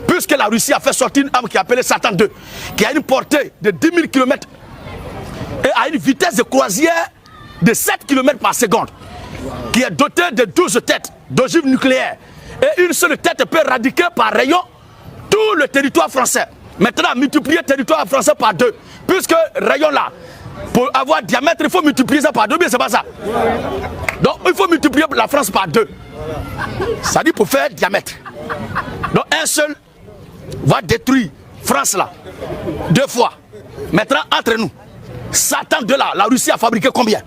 puisque la Russie a fait sortir une arme qui est appelée Satan 2, qui a une portée de 10 000 km et a une vitesse de croisière de 7 km par seconde, qui est dotée de 12 têtes d'ogives nucléaires. Et une seule tête peut éradiquer par rayon tout le territoire français. Maintenant, multiplier le territoire français par 2, puisque rayon là, pour avoir diamètre, il faut multiplier ça par 2, mais c'est pas ça. Donc, il faut multiplier la France par 2. Ça dit pour faire diamètre. Donc, un seul va détruire France là, 2 fois. Maintenant, entre nous, Satan de là, la Russie a fabriqué combien?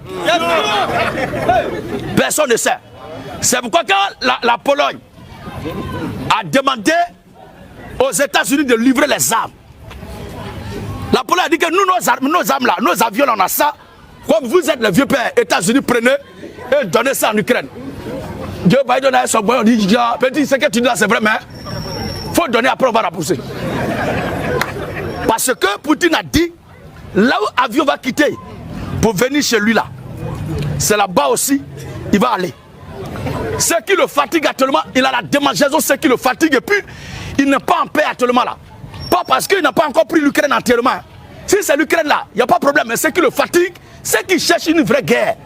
Personne ne sait. C'est pourquoi quand la Pologne a demandé aux États-Unis de livrer les armes, la Pologne a dit que nous, nos armes là, nos avions là, on a ça. Comme vous êtes le vieux père, États-Unis, prenez et donnez ça en Ukraine. Dieu Biden a son boy, on dit, petit, ce que tu dis là, c'est vrai, mais il faut donner, après on va la pousser. Parce que Poutine a dit, là où l'avion va quitter pour venir chez lui là, c'est là-bas aussi, il va aller. Ce qui le fatigue actuellement, il a la démangeaison, ce qui le fatigue, et puis il n'est pas en paix actuellement là. Pas parce qu'il n'a pas encore pris l'Ukraine entièrement. Si c'est l'Ukraine là, il n'y a pas de problème, mais ce qui le fatigue, c'est qu'il cherche une vraie guerre.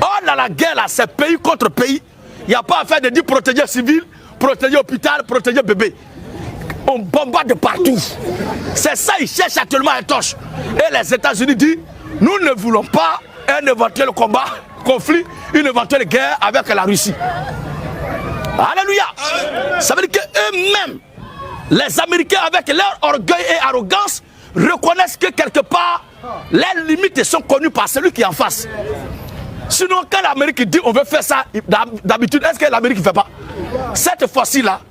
Or, dans la guerre là, c'est pays contre pays. Il n'y a pas à faire de dire protéger civil, protéger hôpital, protéger bébé. On bombarde de partout. C'est ça, ils cherchent actuellement un torche. Et les États-Unis disent, nous ne voulons pas un éventuel combat, conflit, une éventuelle guerre avec la Russie. Alléluia. Ça veut dire qu'eux-mêmes, les Américains, avec leur orgueil et arrogance, reconnaissent que quelque part, les limites sont connues par celui qui est en face. Sinon, quand l'Amérique dit on veut faire ça, d'habitude, est-ce que l'Amérique ne fait pas? Cette fois-ci là,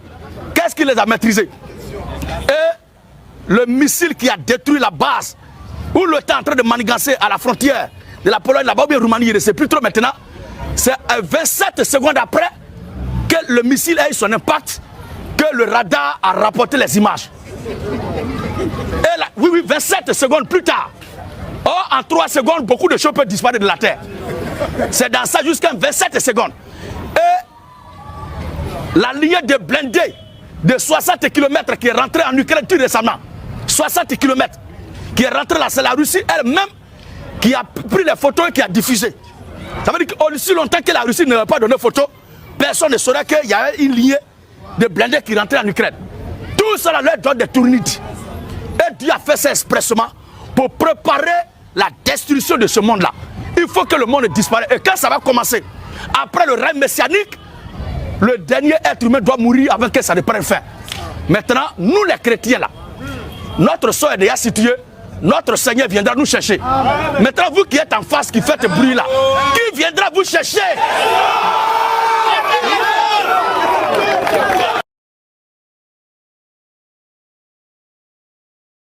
qu'est-ce qui les a maîtrisés? Et le missile qui a détruit la base, où le temps est en train de manigancer à la frontière de la Pologne, là-bas, ou bien Roumanie, je ne sais plus trop maintenant, c'est 27 secondes après que le missile a eu son impact, que le radar a rapporté les images. Et là, oui, 27 secondes plus tard. Or, en 3 secondes, beaucoup de choses peuvent disparaître de la Terre. C'est dans ça jusqu'à 27 secondes. Et la ligne de blindés de 60 km qui est rentrée en Ukraine tout récemment, 60 km qui est rentrée là, c'est la Russie elle-même qui a pris les photos et qui a diffusé. Ça veut dire qu'aussi longtemps que la Russie ne va pas donné photo, personne ne saurait qu'il y a une ligne de blindés qui rentrait en Ukraine. Tout cela leur donne des tournites. Et Dieu a fait ça expressement pour préparer la destruction de ce monde-là. Il faut que le monde disparaisse. Et quand ça va commencer, après le règne messianique, le dernier être humain doit mourir avant que ça ne prenne fin. Maintenant, nous les chrétiens là, notre sort est déjà situé, notre Seigneur viendra nous chercher. Maintenant, vous qui êtes en face, qui faites bruit là, qui viendra vous chercher?